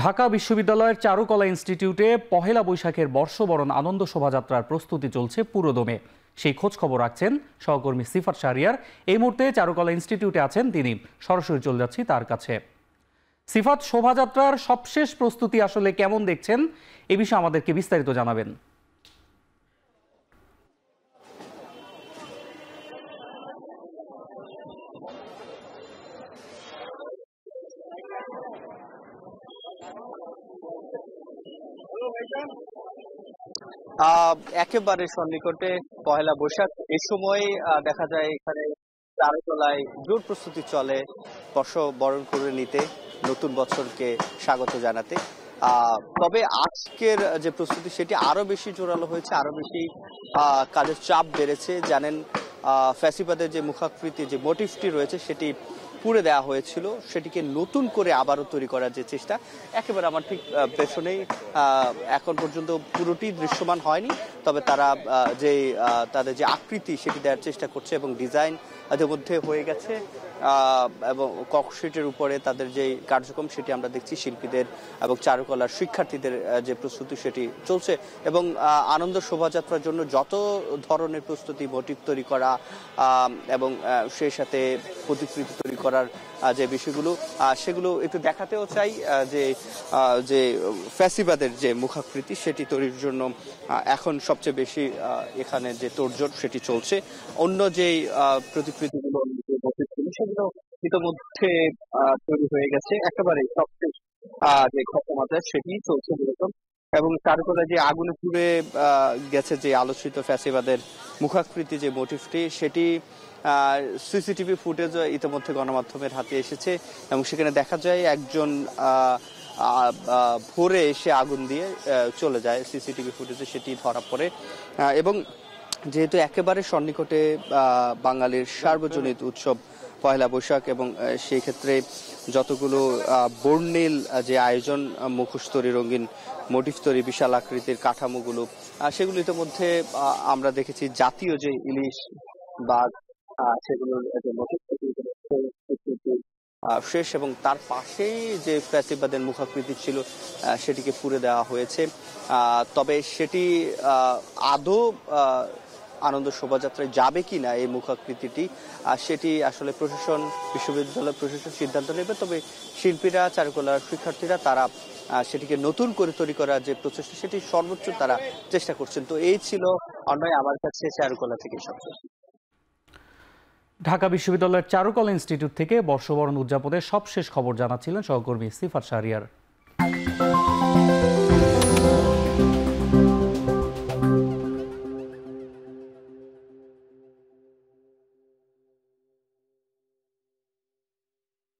ঢাকা বিশ্ববিদ্যালয়ের চারুকলা ইনস্টিটিউটে পহেলা বৈশাখের বর্ষবরণ আনন্দ শোভাযাত্রার প্রস্তুতি চলছে পুরোদমে। সেই খোঁজ খবর রাখছেন সহকর্মী সিফাত শাহরিয়ার। এই মুহূর্তে চারুকলা ইনস্টিটিউটে আছেন তিনি, সরাসরি চলে যাচ্ছি তার কাছে। সিফাত, শোভাযাত্রার সবশেষ প্রস্তুতি আসলে কেমন দেখছেন, এ বিষয়ে আমাদেরকে বিস্তারিত জানাবেন। একেবারে সন্নিকটে পহেলা বৈশাখ। এই সময় দেখা যায় এখানে চারুকলায় জোর প্রস্তুতি চলে বর্ষ বরণ করে নিতে, নতুন বছরকে স্বাগত জানাতে। তবে আজকের যে প্রস্তুতি সেটি আরো বেশি জোরালো হয়েছে, আরো বেশি কাজের চাপ বেড়েছে। জানেন, ফ্যাসিবাদের যে মুখাকৃতি, যে মোটিভটি রয়েছে সেটি পুড়ে দেওয়া হয়েছিল, সেটিকে নতুন করে আবারও তৈরি করার যে চেষ্টা, একেবারে আমার ঠিক পেছনেই এখন পর্যন্ত পুরোটি দৃশ্যমান হয়নি। তবে তারা তাদের যে আকৃতি সেটি দেওয়ার চেষ্টা করছে এবং ডিজাইন এর মধ্যে হয়ে গেছে এবং ককশিটের উপরে তাদের যে কার্যক্রম সেটি আমরা দেখছি। শিল্পীদের এবং চারুকলার শিক্ষার্থীদের যে প্রস্তুতি সেটি চলছে এবং আনন্দ শোভাযাত্রার জন্য যত ধরনের প্রস্তুতি, মোটিভ তৈরি করা এবং সেই সাথে প্রতিকৃতি তৈরি করার যে বিষয়গুলো, সেগুলো একটু দেখাতেও চাই। যে ফ্যাসিবাদের যে মুখাকৃতি সেটি তৈরির জন্য এখন সবচেয়ে বেশি এখানে যে তোড়জোড় সেটি চলছে। অন্য যে প্রতিকৃতিগুলো সেগুলো ইতিমধ্যে তৈরি হয়ে গেছে, একেবারে সবশেষ যে ঘটনাটা সেটি চলছে মূলত। এবং চারুকলা যে আগুনে পুড়ে গেছে যে আলোচিত ফ্যাসিবাদের মুখাকৃতি, যে মোটিভটি, সেটি সিসিটিভি ফুটেজ ইতিমধ্যে গণমাধ্যমের হাতে এসেছে এবং সেখানে দেখা যায় একজন ভোরে এসে আগুন দিয়ে চলে যায়। সিসিটিভি ফুটেজে সেটি ধরা পড়ে এবং যেহেতু একেবারে সন্নিকটে বাঙালির সার্বজনীন উৎসব পয়লা বৈশাখ এবং সেই ক্ষেত্রে যতগুলো বর্ণিল যে আয়োজন, মুখোশ তৈরি, রঙিন মোটিভ তৈরি, বিশাল আকৃতির কাঠামোগুলো, সেগুলো ইতিমধ্যে আমরা দেখেছি। জাতীয় যে ইলিশ বাঘ, সেগুলোর যে মোটিভ শেষ এবং তার পাশেই যে ফ্যাসিবাদের মুখাকৃতি ছিল সেটিকে পুড়ে দেওয়া হয়েছে। তবে সেটি আদৌ আনন্দ শোভাযাত্রায় যাবে কিনা এই মুখাকৃতিটি, সেটি আসলে প্রশাসন, বিশ্ববিদ্যালয় প্রশাসন সিদ্ধান্ত নেবে। তবে শিল্পীরা, চারুকলার শিক্ষার্থীরা তারা সেটিকে নতুন করে তৈরি করার যে প্রচেষ্টা সেটি সর্বোচ্চ তারা চেষ্টা করছেন। তো এই ছিল অন্যায় আমার কাছে চারুকলা থেকে সবচেয়ে। ঢাকা বিশ্ববিদ্যালয়ের চারুকলা ইনস্টিটিউট থেকে বর্ষবরণ উদযাপনের সবশেষ খবর জানাচ্ছিলেন সহকর্মী সিফাত শাহরিয়ার।